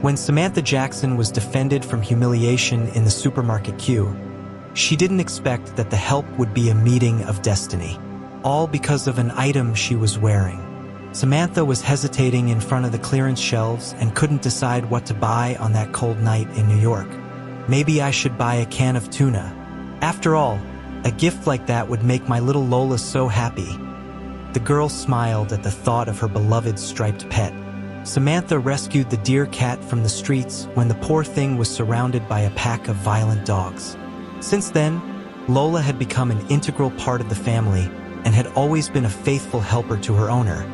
When Samantha Jackson was defended from humiliation in the supermarket queue, she didn't expect that the help would be a meeting of destiny, all because of an item she was wearing. Samantha was hesitating in front of the clearance shelves and couldn't decide what to buy on that cold night in New York. Maybe I should buy a can of tuna. After all, a gift like that would make my little Lola so happy. The girl smiled at the thought of her beloved striped pet. Samantha rescued the dear cat from the streets when the poor thing was surrounded by a pack of violent dogs. Since then, Lola had become an integral part of the family and had always been a faithful helper to her owner,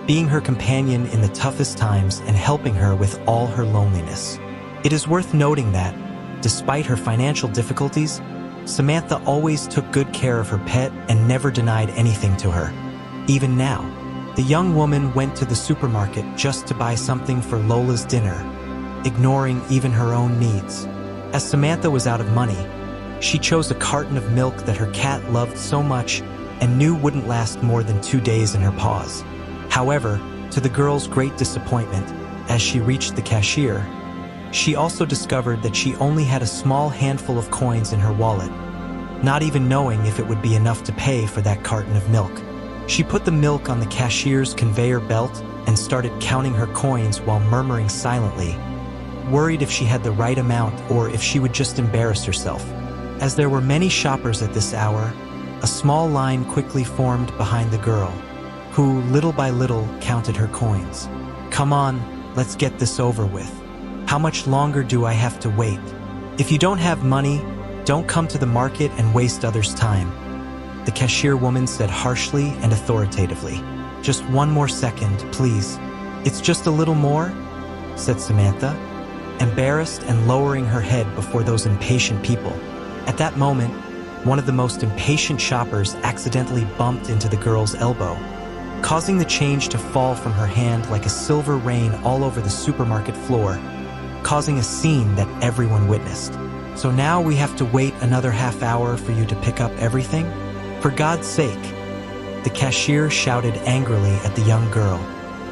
being her companion in the toughest times and helping her with all her loneliness. It is worth noting that, despite her financial difficulties, Samantha always took good care of her pet and never denied anything to her. Even now, the young woman went to the supermarket just to buy something for Lola's dinner, ignoring even her own needs. As Samantha was out of money, she chose a carton of milk that her cat loved so much and knew wouldn't last more than 2 days in her paws. However, to the girl's great disappointment, as she reached the cashier, she also discovered that she only had a small handful of coins in her wallet, not even knowing if it would be enough to pay for that carton of milk. She put the milk on the cashier's conveyor belt and started counting her coins while murmuring silently, worried if she had the right amount or if she would just embarrass herself. As there were many shoppers at this hour, a small line quickly formed behind the girl, who, little by little, counted her coins. "Come on, let's get this over with. How much longer do I have to wait? If you don't have money, don't come to the market and waste others' time," the cashier woman said harshly and authoritatively. "Just one more second, please." "It's just a little more," said Samantha, embarrassed and lowering her head before those impatient people. At that moment, one of the most impatient shoppers accidentally bumped into the girl's elbow, causing the change to fall from her hand like a silver rain all over the supermarket floor, causing a scene that everyone witnessed. "So now we have to wait another half hour for you to pick up everything? For God's sake!" the cashier shouted angrily at the young girl.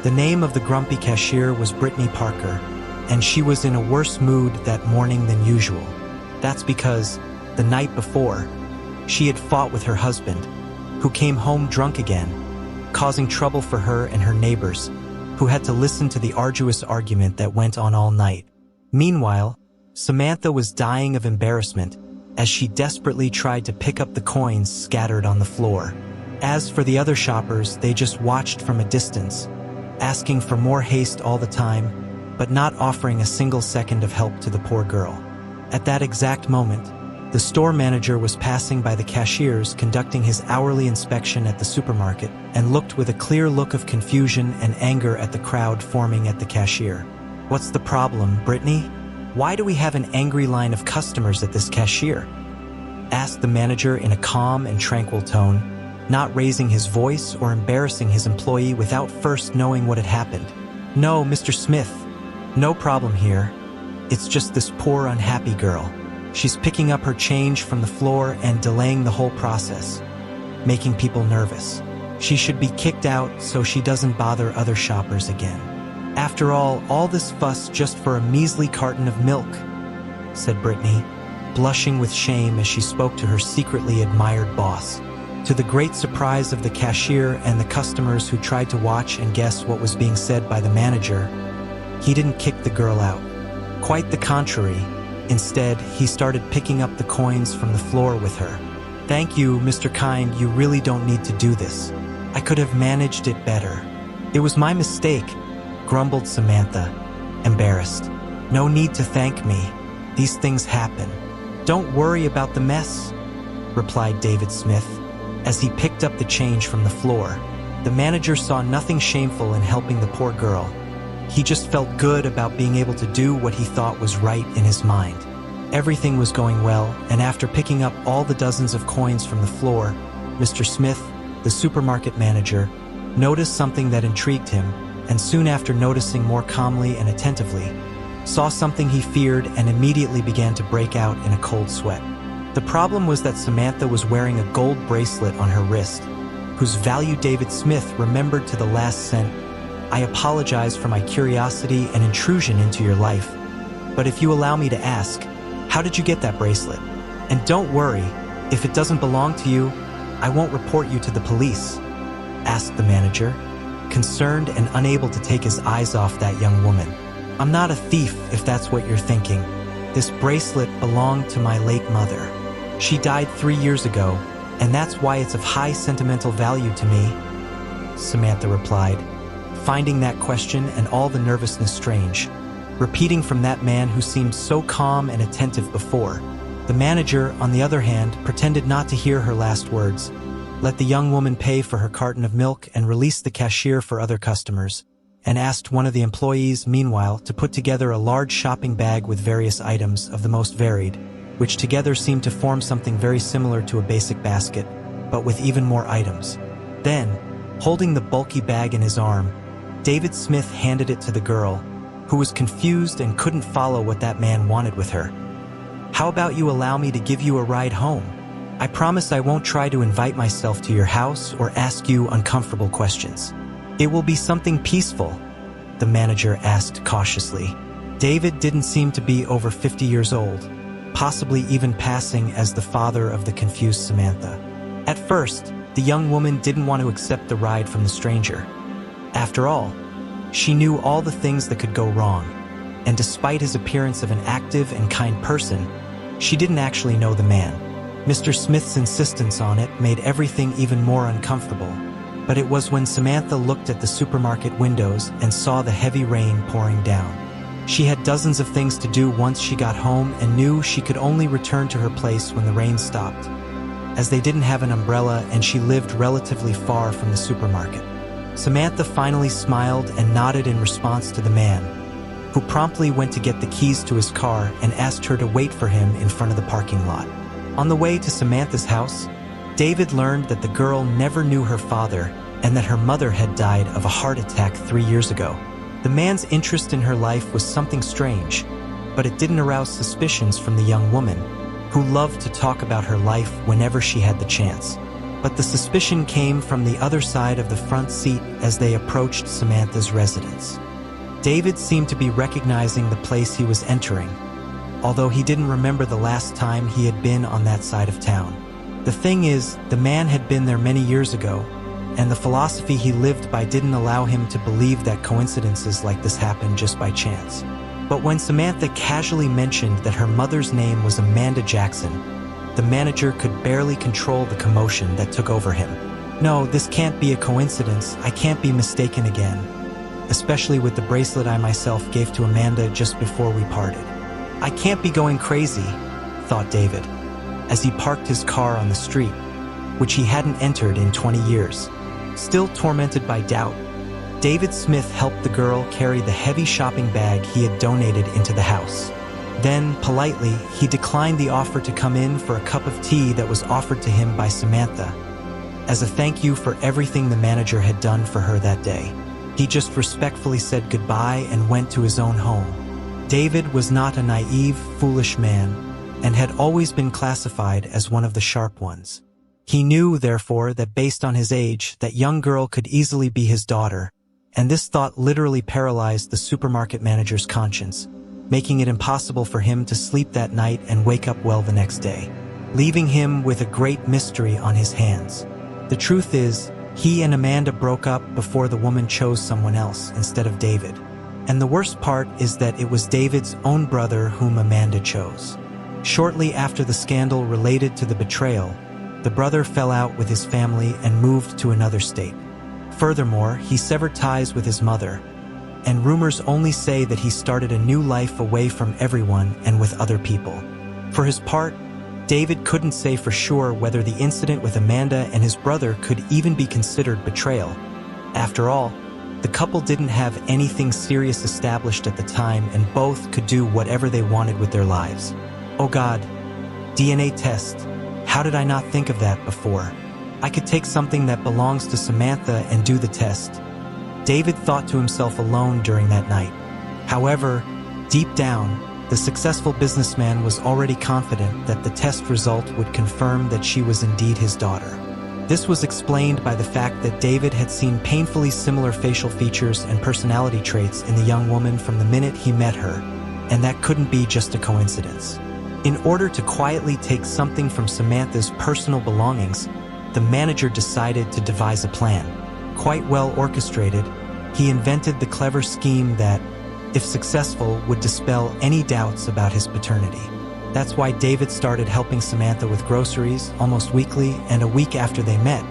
The name of the grumpy cashier was Brittany Parker, and she was in a worse mood that morning than usual. That's because, the night before, she had fought with her husband, who came home drunk again, causing trouble for her and her neighbors, who had to listen to the arduous argument that went on all night. Meanwhile, Samantha was dying of embarrassment as she desperately tried to pick up the coins scattered on the floor. As for the other shoppers, they just watched from a distance, asking for more haste all the time, but not offering a single second of help to the poor girl. At that exact moment, the store manager was passing by the cashiers conducting his hourly inspection at the supermarket and looked with a clear look of confusion and anger at the crowd forming at the cashier. "What's the problem, Brittany? Why do we have an angry line of customers at this cashier?" asked the manager in a calm and tranquil tone, not raising his voice or embarrassing his employee without first knowing what had happened. "No, Mr. Smith, no problem here. It's just this poor unhappy girl. She's picking up her change from the floor and delaying the whole process, making people nervous. She should be kicked out so she doesn't bother other shoppers again. After all this fuss just for a measly carton of milk," said Brittany, blushing with shame as she spoke to her secretly admired boss. To the great surprise of the cashier and the customers who tried to watch and guess what was being said by the manager, he didn't kick the girl out. Quite the contrary. Instead, he started picking up the coins from the floor with her. "Thank you, Mr. Kind, you really don't need to do this. I could have managed it better. It was my mistake," grumbled Samantha, embarrassed. "No need to thank me. These things happen. Don't worry about the mess," replied David Smith, as he picked up the change from the floor. The manager saw nothing shameful in helping the poor girl. He just felt good about being able to do what he thought was right in his mind. Everything was going well, and after picking up all the dozens of coins from the floor, Mr. Smith, the supermarket manager, noticed something that intrigued him, and soon after noticing more calmly and attentively, saw something he feared and immediately began to break out in a cold sweat. The problem was that Samantha was wearing a gold bracelet on her wrist, whose value David Smith remembered to the last cent, I apologize for my curiosity and intrusion into your life. But if you allow me to ask, how did you get that bracelet? And don't worry, if it doesn't belong to you, I won't report you to the police," asked the manager, concerned and unable to take his eyes off that young woman. "I'm not a thief, if that's what you're thinking. This bracelet belonged to my late mother. She died 3 years ago, and that's why it's of high sentimental value to me," Samantha replied, finding that question and all the nervousness strange, repeating from that man who seemed so calm and attentive before. The manager, on the other hand, pretended not to hear her last words, let the young woman pay for her carton of milk and release the cashier for other customers, and asked one of the employees, meanwhile, to put together a large shopping bag with various items of the most varied, which together seemed to form something very similar to a basic basket, but with even more items. Then, holding the bulky bag in his arm, David Smith handed it to the girl, who was confused and couldn't follow what that man wanted with her. "How about you allow me to give you a ride home? I promise I won't try to invite myself to your house or ask you uncomfortable questions. It will be something peaceful," the manager asked cautiously. David didn't seem to be over 50 years old, possibly even passing as the father of the confused Samantha. At first, the young woman didn't want to accept the ride from the stranger. After all, she knew all the things that could go wrong, and despite his appearance of an active and kind person, she didn't actually know the man. Mr. Smith's insistence on it made everything even more uncomfortable, but it was when Samantha looked at the supermarket windows and saw the heavy rain pouring down. She had dozens of things to do once she got home and knew she could only return to her place when the rain stopped, as they didn't have an umbrella and she lived relatively far from the supermarket. Samantha finally smiled and nodded in response to the man, who promptly went to get the keys to his car and asked her to wait for him in front of the parking lot. On the way to Samantha's house, David learned that the girl never knew her father and that her mother had died of a heart attack 3 years ago. The man's interest in her life was something strange, but it didn't arouse suspicions from the young woman, who loved to talk about her life whenever she had the chance. But the suspicion came from the other side of the front seat as they approached Samantha's residence. David seemed to be recognizing the place he was entering, although he didn't remember the last time he had been on that side of town. The thing is, the man had been there many years ago, and the philosophy he lived by didn't allow him to believe that coincidences like this happened just by chance. But when Samantha casually mentioned that her mother's name was Amanda Jackson, the manager could barely control the commotion that took over him. "No, this can't be a coincidence. I can't be mistaken again, especially with the bracelet I myself gave to Amanda just before we parted. I can't be going crazy," thought David, as he parked his car on the street, which he hadn't entered in 20 years. Still tormented by doubt, David Smith helped the girl carry the heavy shopping bag he had donated into the house. Then, politely, he declined the offer to come in for a cup of tea that was offered to him by Samantha, as a thank you for everything the manager had done for her that day. He just respectfully said goodbye and went to his own home. David was not a naive, foolish man, and had always been classified as one of the sharp ones. He knew, therefore, that based on his age, that young girl could easily be his daughter, and this thought literally paralyzed the supermarket manager's conscience, making it impossible for him to sleep that night and wake up well the next day, leaving him with a great mystery on his hands. The truth is, he and Amanda broke up before the woman chose someone else instead of David. And the worst part is that it was David's own brother whom Amanda chose. Shortly after the scandal related to the betrayal, the brother fell out with his family and moved to another state. Furthermore, he severed ties with his mother, and rumors only say that he started a new life away from everyone and with other people. For his part, David couldn't say for sure whether the incident with Amanda and his brother could even be considered betrayal. After all, the couple didn't have anything serious established at the time, and both could do whatever they wanted with their lives. Oh God, DNA test. How did I not think of that before? I could take something that belongs to Samantha and do the test. David thought to himself alone during that night. However, deep down, the successful businessman was already confident that the test result would confirm that she was indeed his daughter. This was explained by the fact that David had seen painfully similar facial features and personality traits in the young woman from the minute he met her, and that couldn't be just a coincidence. In order to quietly take something from Samantha's personal belongings, the manager decided to devise a plan. Quite well orchestrated, he invented the clever scheme that, if successful, would dispel any doubts about his paternity. That's why David started helping Samantha with groceries almost weekly, and a week after they met,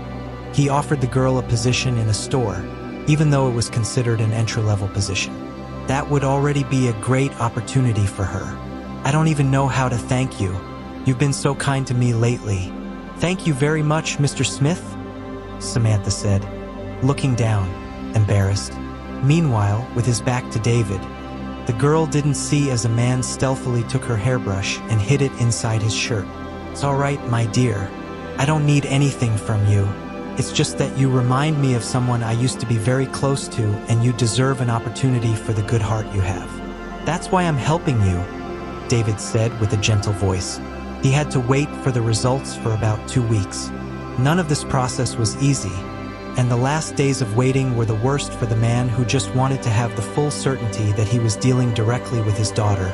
he offered the girl a position in a store, even though it was considered an entry-level position. That would already be a great opportunity for her. I don't even know how to thank you. You've been so kind to me lately. Thank you very much, Mr. Smith, Samantha said, looking down, embarrassed. Meanwhile, with his back to David, the girl didn't see as a man stealthily took her hairbrush and hid it inside his shirt. It's all right, my dear. I don't need anything from you. It's just that you remind me of someone I used to be very close to, and you deserve an opportunity for the good heart you have. That's why I'm helping you, David said with a gentle voice. He had to wait for the results for about 2 weeks. None of this process was easy, and the last days of waiting were the worst for the man who just wanted to have the full certainty that he was dealing directly with his daughter,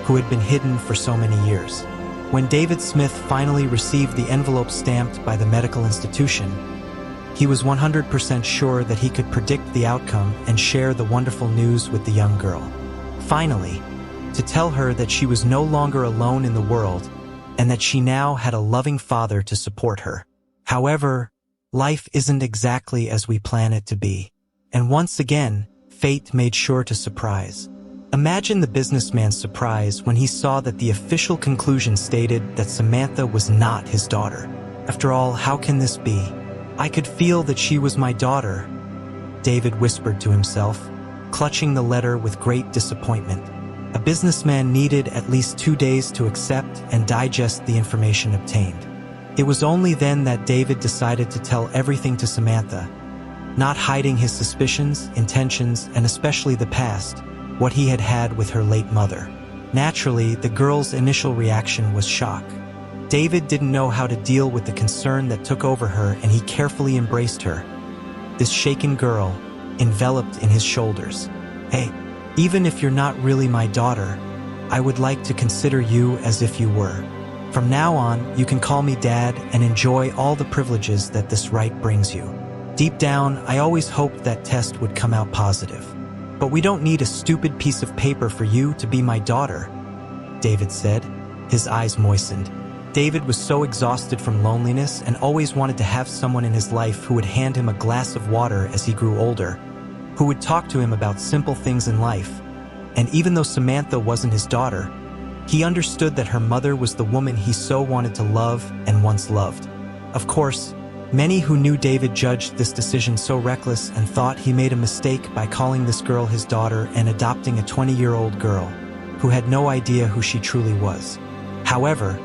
who had been hidden for so many years. When David Smith finally received the envelope stamped by the medical institution, he was 100% sure that he could predict the outcome and share the wonderful news with the young girl. Finally, to tell her that she was no longer alone in the world and that she now had a loving father to support her. However, life isn't exactly as we plan it to be. And once again, fate made sure to surprise. Imagine the businessman's surprise when he saw that the official conclusion stated that Samantha was not his daughter. After all, how can this be? I could feel that she was my daughter, David whispered to himself, clutching the letter with great disappointment. A businessman needed at least 2 days to accept and digest the information obtained. It was only then that David decided to tell everything to Samantha, not hiding his suspicions, intentions, and especially the past, what he had had with her late mother. Naturally, the girl's initial reaction was shock. David didn't know how to deal with the concern that took over her, and he carefully embraced her, this shaken girl, enveloped in his shoulders. Hey, even if you're not really my daughter, I would like to consider you as if you were. From now on, you can call me Dad and enjoy all the privileges that this right brings you. Deep down, I always hoped that test would come out positive. But we don't need a stupid piece of paper for you to be my daughter, David said, his eyes moistened. David was so exhausted from loneliness and always wanted to have someone in his life who would hand him a glass of water as he grew older, who would talk to him about simple things in life. And even though Samantha wasn't his daughter, he understood that her mother was the woman he so wanted to love and once loved. Of course, many who knew David judged this decision so reckless and thought he made a mistake by calling this girl his daughter and adopting a 20-year-old girl who had no idea who she truly was. However,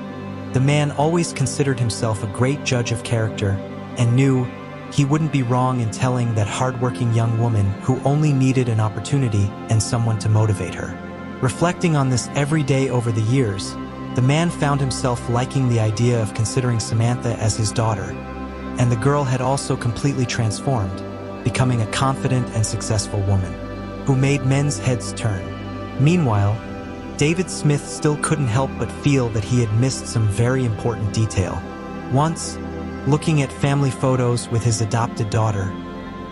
the man always considered himself a great judge of character and knew he wouldn't be wrong in telling that hardworking young woman who only needed an opportunity and someone to motivate her. Reflecting on this every day over the years, the man found himself liking the idea of considering Samantha as his daughter, and the girl had also completely transformed, becoming a confident and successful woman who made men's heads turn. Meanwhile, David Smith still couldn't help but feel that he had missed some very important detail. Once, looking at family photos with his adopted daughter,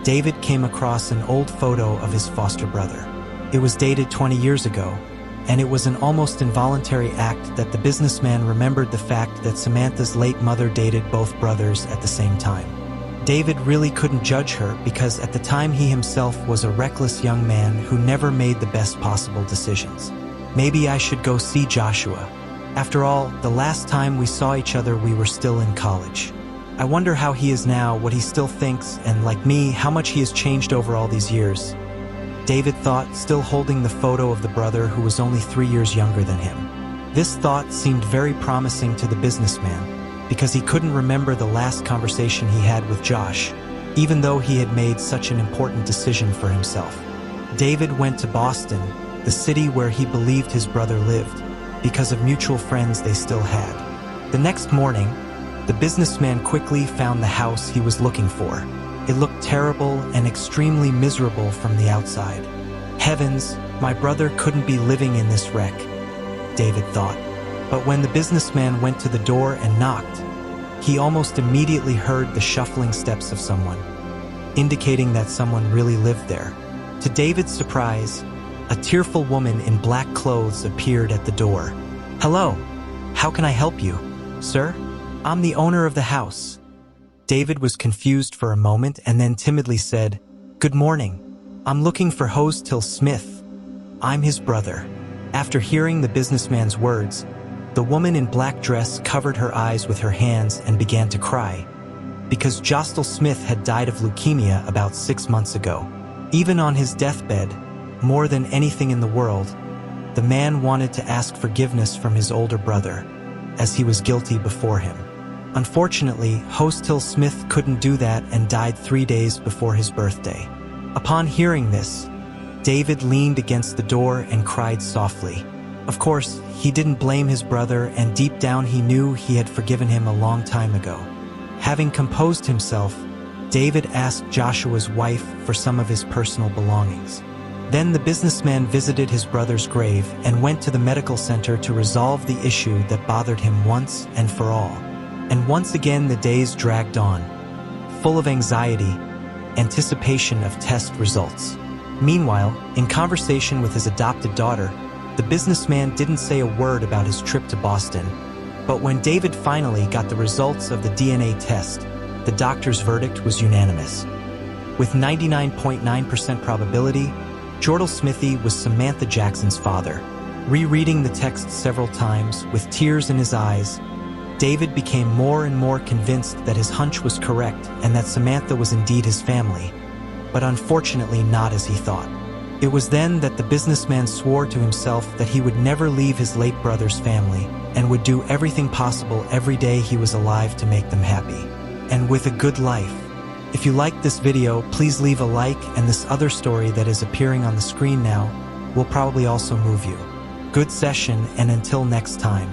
David came across an old photo of his foster brother. It was dated 20 years ago, and it was an almost involuntary act that the businessman remembered the fact that Samantha's late mother dated both brothers at the same time. David really couldn't judge her because at the time he himself was a reckless young man who never made the best possible decisions. Maybe I should go see Joshua. After all, the last time we saw each other we were still in college. I wonder how he is now, what he still thinks, and like me, how much he has changed over all these years. David thought, still holding the photo of the brother who was only 3 years younger than him. This thought seemed very promising to the businessman because he couldn't remember the last conversation he had with Josh, even though he had made such an important decision for himself. David went to Boston, the city where he believed his brother lived, because of mutual friends they still had. The next morning, The businessman quickly found the house he was looking for. It looked terrible and extremely miserable from the outside. Heavens, my brother couldn't be living in this wreck, David thought. But when the businessman went to the door and knocked, he almost immediately heard the shuffling steps of someone, indicating that someone really lived there. To David's surprise, a tearful woman in black clothes appeared at the door. "Hello, how can I help you, sir? I'm the owner of the house." David was confused for a moment and then timidly said, "Good morning. I'm looking for Hostel Smith. I'm his brother." After hearing the businessman's words, the woman in black dress covered her eyes with her hands and began to cry, because Jostel Smith had died of leukemia about 6 months ago. Even on his deathbed, more than anything in the world, the man wanted to ask forgiveness from his older brother, as he was guilty before him. Unfortunately, Hostel Smith couldn't do that and died 3 days before his birthday. Upon hearing this, David leaned against the door and cried softly. Of course, he didn't blame his brother, and deep down he knew he had forgiven him a long time ago. Having composed himself, David asked Joshua's wife for some of his personal belongings. Then the businessman visited his brother's grave and went to the medical center to resolve the issue that bothered him once and for all. And once again the days dragged on, full of anxiety, anticipation of test results. Meanwhile, in conversation with his adopted daughter, the businessman didn't say a word about his trip to Boston. But when David finally got the results of the DNA test, the doctor's verdict was unanimous. With 99.9% probability, Jordal Smithy was Samantha Jackson's father. Rereading the text several times, with tears in his eyes, David became more and more convinced that his hunch was correct and that Samantha was indeed his family, but unfortunately not as he thought. It was then that the businessman swore to himself that he would never leave his late brother's family and would do everything possible every day he was alive to make them happy, and with a good life. If you liked this video, please leave a like, and this other story that is appearing on the screen now will probably also move you. Good session, and until next time.